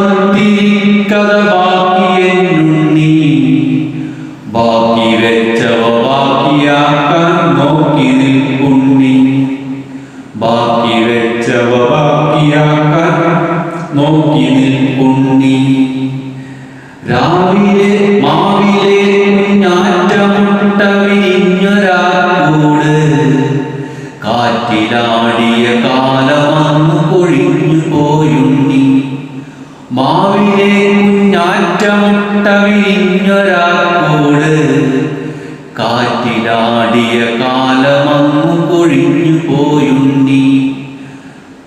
ഓർത്തുവയ്ക്കാനൊത്തിരിക്കഥ ബാക്കിയെന്നുണ്ണി ബാക്കി വെച്ചവ ബാക്കിയാക്കാൻ നോക്കി നിൽക്കുണ്ണി ബാക്കി വെച്ചവ ബാക്കിയാക്കാൻ നോക്കി നിൽക്കുണ്ണി രാവിലെ മാവിലെ കുഞ്ഞാറ്റമുട്ട വിരിഞ്ഞൊരാക്കൂട് കാറ്റിലാടിയ കാലമന്ന് പൊഴിഞ്ഞു പോയുണ്ണി മാവിലെ കുഞ്ഞാറ്റമുട്ട വിരിഞ്ഞൊരാക്കൂട് കാറ്റിലാടിയ കാലമന്ന് പൊഴിഞ്ഞു പോയുണ്ണി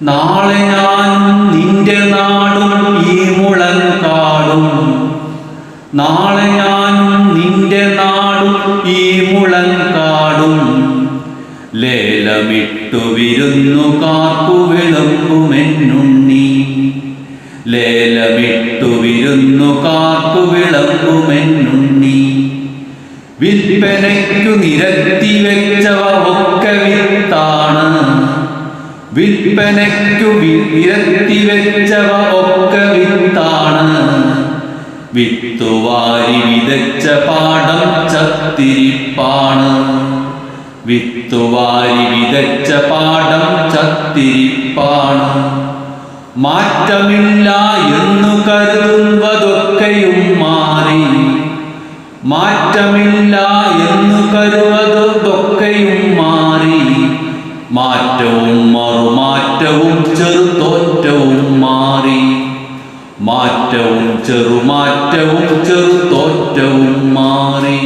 നാളെ ഞാനും നിന്റെ നാടും ഈ മുളങ്കാടും നാളെ ഞാനും നിന്റെ നാടും ഈ മുളങ്കാടും ലേലമിട്ടു വിരുന്നുകാർക്കു വിളമ്പുമെന്നുണ്ണി ലേലമിട്ടു വിരുന്നുകാർക്കു വിളമ്പുമെന്നുണ്ണി വിൽപ്പനയ്ക്കു നിരത്തി വെച്ചവ ഒക്കെ വിത്താണ് വിൽപ്പനയ്ക്കു നിരത്തി വെച്ചവ ഒക്കെ വിത്താണ് വിത്തുവാരി വിതച്ച പാടം ചത്തിരിപ്പാണ് വിത്തുവാരി വിതച്ച പാടം ചത്തിരിപ്പാണ് മാറ്റമില്ല എന്നു കരുതുവതൊക്കെയും മാറി മാറ്റമില്ല എന്നു കരുതുവതൊക്കെയും മാറി മാറ്റവും മറുമാറ്റവും ചെറുതോറ്റവും മാറി മാറ്റവും ചെറുമാറ്റവും ചെറുതോറ്റവും മാറി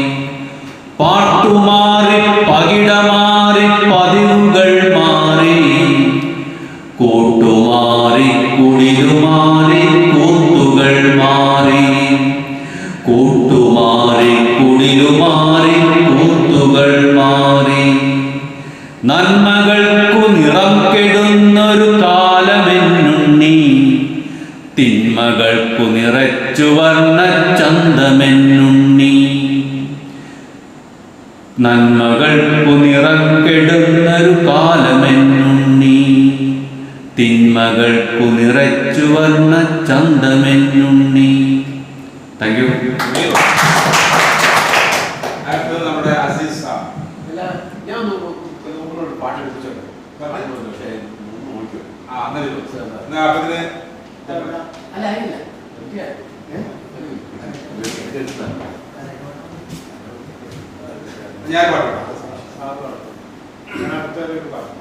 പാട്ടുമാറി പകിടമാറി പതിവുകൾ മാറി കൂട്ടുമാറി കുടിലുമാറി കൂത്തുകൾ മാറി കൂട്ടുമാറി കുടിലുമാറി കൂത്തുകൾ മാറി നന്മകൾക്കു നിറം കെടുന്നൊരു കാലമെന്നുണ്ണി തിന്മകൾക്കു നിറച്ചു വർണ്ണ ചന്തമെന്നുണ്ണി നന്മകൾക്കു നിറം കെടുന്നൊരു കാലമെന്നുണ്ണി തിന്മകൾക്കു നിറച്ചു വർണ്ണ ചന്തമെന്നുണ്ണി. Thank you. നമ്മുടെ അസീസ് ഞാൻ പാട്ട് ഞാൻ പാട്ട്